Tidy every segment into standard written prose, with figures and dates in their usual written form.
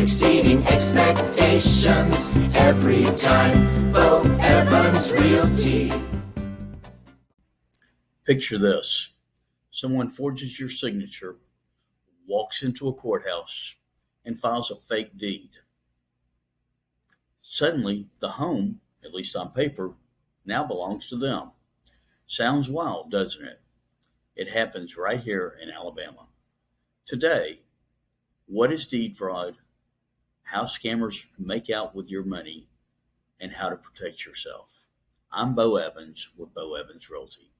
exceeding expectations every time. Bo Evans Realty. Picture this. Someone forges your signature, walks into a courthouse, and files a fake deed. Suddenly, the home, at least on paper, now belongs to them. Sounds wild, doesn't it? It happens right here in Alabama. Today, what is deed fraud, how scammers make out with your money, and how to protect yourself. I'm Bo Evans with Bo Evans Realty.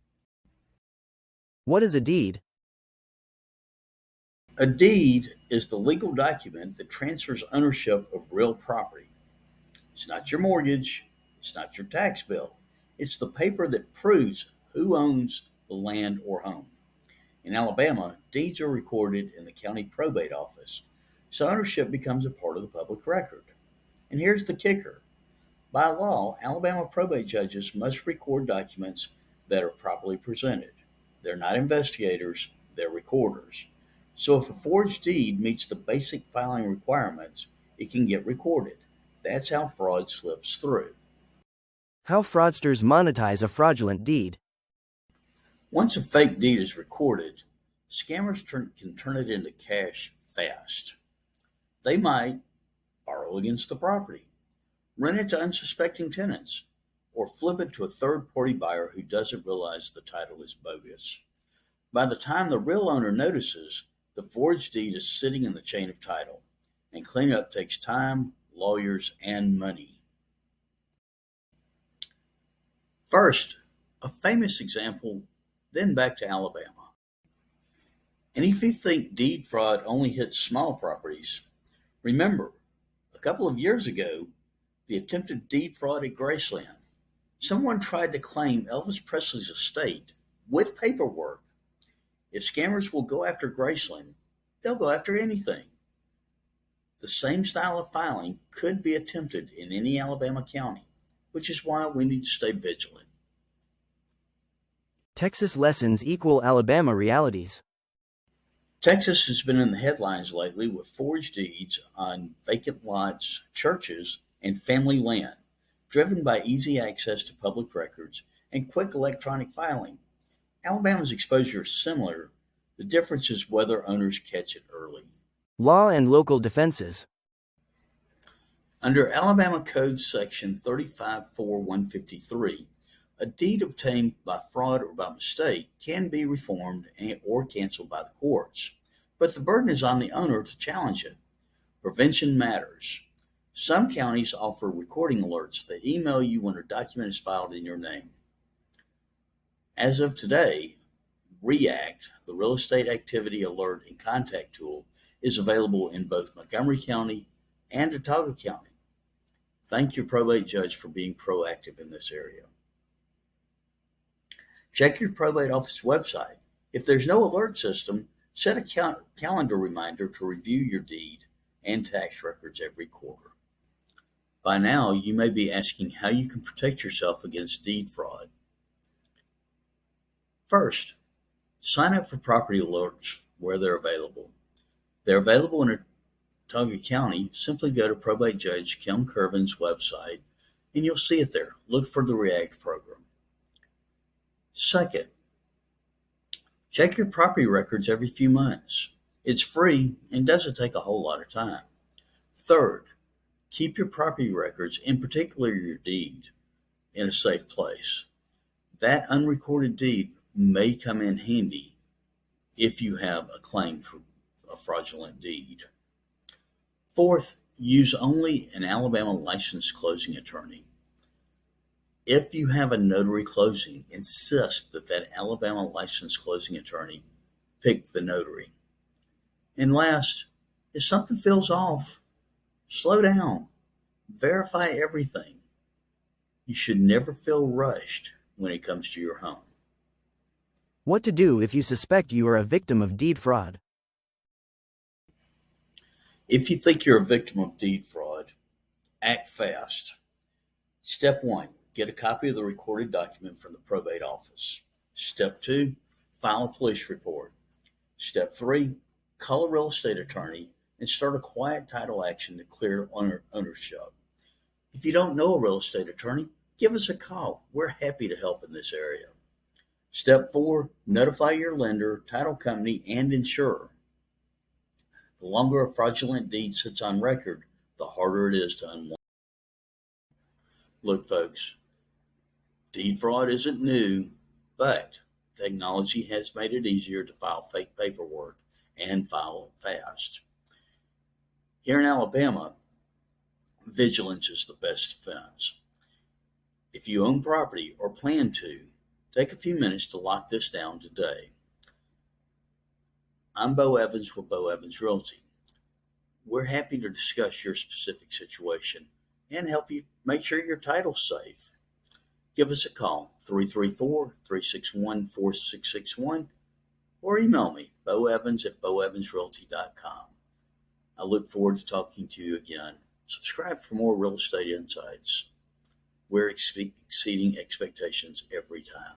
What is a deed? A deed is the legal document that transfers ownership of real property. It's not your mortgage, it's not your tax bill. It's the paper that proves who owns the land or home. In Alabama, deeds are recorded in the county probate office, so ownership becomes a part of the public record. And here's the kicker. By law, Alabama probate judges must record documents that are properly presented. They're not investigators, they're recorders. So if a forged deed meets the basic filing requirements, it can get recorded. That's how fraud slips through. How fraudsters monetize a fraudulent deed. Once a fake deed is recorded, scammers can turn it into cash fast. They might borrow against the property, rent it to unsuspecting tenants, or flip it to a third-party buyer who doesn't realize the title is bogus. By the time the real owner notices, the forged deed is sitting in the chain of title, and cleanup takes time, lawyers, and money. First, a famous example, then back to Alabama. And if you think deed fraud only hits small properties, remember, a couple of years ago, the attempted deed fraud at Graceland. Someone tried to claim Elvis Presley's estate with paperwork. If scammers will go after Graceland, they'll go after anything. The same style of filing could be attempted in any Alabama county, which is why we need to stay vigilant. Texas lessons equal Alabama realities. Texas has been in the headlines lately with forged deeds on vacant lots, churches, and family land, driven by easy access to public records and quick electronic filing. Alabama's exposure is similar. The difference is whether owners catch it early. Law and local defenses. Under Alabama Code Section 354153, a deed obtained by fraud or by mistake can be reformed or canceled by the courts, but the burden is on the owner to challenge it. Prevention matters. Some counties offer recording alerts that email you when a document is filed in your name. As of today, REACT, the Real Estate Activity Alert and Contact Tool, is available in both Montgomery County and Autauga County. Thank your probate judge for being proactive in this area. Check your probate office website. If there's no alert system, set a calendar reminder to review your deed and tax records every quarter. By now, you may be asking how you can protect yourself against deed fraud. First, sign up for property alerts where they're available. They're available in Autauga County. Simply go to Probate Judge Kim Curvin's website and you'll see it there. Look for the REACT program. Second, check your property records every few months. It's free and doesn't take a whole lot of time. Third, keep your property records, in particular your deed, in a safe place. That unrecorded deed may come in handy if you have a claim for a fraudulent deed. Fourth, use only an Alabama licensed closing attorney. If you have a notary closing, insist that Alabama licensed closing attorney pick the notary. And last, if something feels off, slow down. Verify everything. You should never feel rushed when it comes to your home. What to do if you suspect you are a victim of deed fraud. If you think you're a victim of deed fraud, act fast. Step 1, get a copy of the recorded document from the probate office. Step 2, file a police report. Step 3, call a real estate attorney and start a quiet title action to clear ownership. If you don't know a real estate attorney, give us a call. We're happy to help in this area. Step 4, notify your lender, title company, and insurer. The longer a fraudulent deed sits on record, the harder it is to unwind. Look, folks, deed fraud isn't new, but technology has made it easier to file fake paperwork and file it fast. Here in Alabama, vigilance is the best defense. If you own property or plan to, take a few minutes to lock this down today. I'm Bo Evans with Bo Evans Realty. We're happy to discuss your specific situation and help you make sure your title's safe. Give us a call, 334-361-4661, or email me, boevans@boevansrealty.com. I look forward to talking to you again. Subscribe for more real estate insights. We're exceeding expectations every time.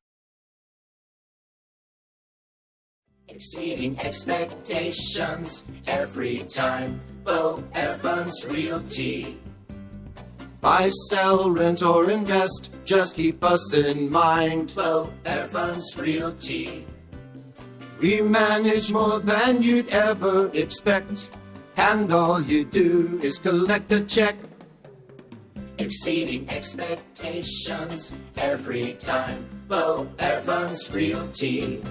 Exceeding expectations every time. Bo Evans Realty. Buy, sell, rent, or invest, just keep us in mind. Bo Evans Realty. We manage more than you'd ever expect, and all you do is collect a check. Exceeding expectations every time. Bo Evans Realty.